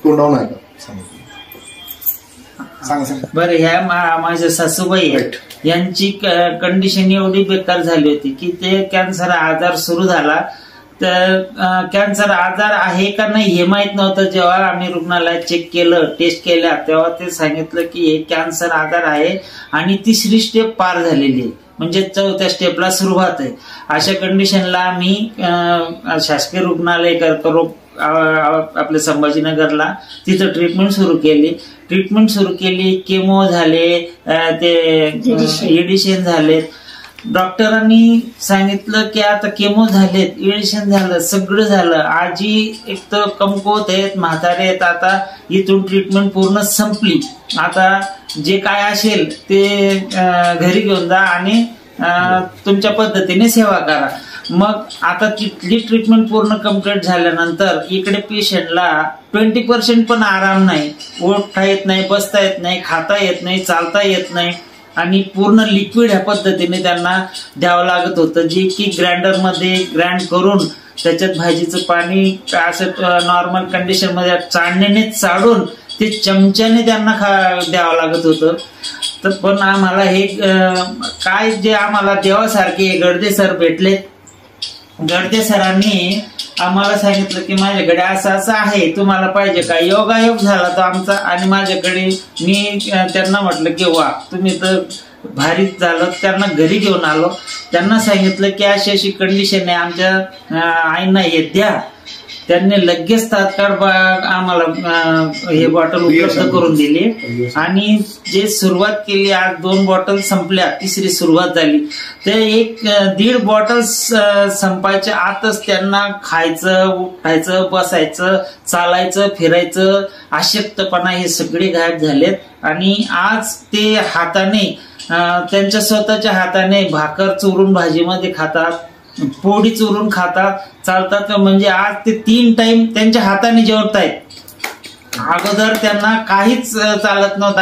तोंडावून आहे सांगा. बरं, ह्या माझ्या सासूबाई यांची कंडिशन एवढी बेकार झाली होती की ते कॅन्सर आजार सुरू झाला. तर कॅन्सर आजार आहे का नाही हे माहित नव्हतं. जेव्हा आम्ही रुग्णालयात चेक केलं, टेस्ट केल्या, तेव्हा ते सांगितलं की हे कॅन्सर आजार आहे आणि 3री स्टेप पार झालेली आहे, म्हणजे 4थ्या स्टेपला सुरुवात आहे. अशा कंडिशनला आम्ही शासकीय रुग्णालय कर्करोग आपल्या संभाजीनगरला तिथं ट्रीटमेंट सुरू केली. केमो झाले, ते एडिशन झाले. डॉक्टरांनी सांगितलं की आता केमो झालेत, एडिशन झालं, सगळं झालं. आजी एक तर कमकुवत आहेत, म्हातारे आहेत. आता इथून ट्रीटमेंट पूर्ण संपली. आता जे काय असेल ते घरी घेऊन जा आणि तुमच्या पद्धतीने सेवा करा. मग आता तिथली ट्रीटमेंट पूर्ण कम्प्लीट झाल्यानंतर इकडे पेशंटला 20% पण आराम नाही. उठता येत नाही, बसता येत नाही, खाता येत नाही, चालता येत नाही आणि पूर्ण लिक्विड ह्या पद्धतीने त्यांना द्यावं लागत होतं, जे की ग्राइंडरमध्ये ग्राइंड करून त्याच्यात भाजीचं पाणी असं नॉर्मल कंडिशन मध्ये चाळणीने चाळून ते चमच्याने त्यांना द्यावं लागत होतं. तर पण आम्हाला हे काय जे आम्हाला देवासारखे गडदे सर भेटले. गडदे सरांनी आम्हाला सांगितलं की माझ्याकडे असं आहे, तुम्हाला पाहिजे का. योगायोग झाला तो आमचा आणि माझ्याकडे मी त्यांना म्हटलं की वा, तुम्ही तर भारीच झालं. त्यांना घरी घेऊन आलो. त्यांना सांगितलं की अशी अशी कंडिशन आहे, आमच्या आईंना हे द्या. त्यांनी लगेच तात्काळ आम्हाला हे बॉटल उपलब्ध करून दिली आणि जे सुरुवात केली, आज 2 बॉटल संपल्या, 3री सुरुवात झाली. ते 1-1.5 बॉटल संपायच्या आतच त्यांना खायचं, उठायचं, बसायचं, चालायचं, फिरायचं, अशक्तपणा हे सगळे गायब झालेत. आणि आज ते हाताने, त्यांच्या स्वतःच्या हाताने भाकर चुरून भाजीमध्ये खातात, पोळी चुरून खातात, चालतात. म्हणजे आज ते 3 टाइम त्यांच्या हाताने जेवतायत. अगोदर त्यांना काहीच चालत नव्हतं.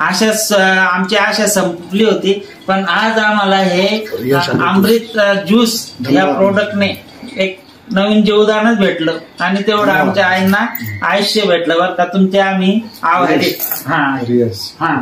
आमची आशा संपली होती. पण आज आम्हाला हे अमृत ज्यूस या प्रोडक्टने एक नवीन जीवदानच भेटलं आणि तेवढं आमच्या आईंना आयुष्य भेटलं. बरं का, तुमचे आम्ही आभारी. हा.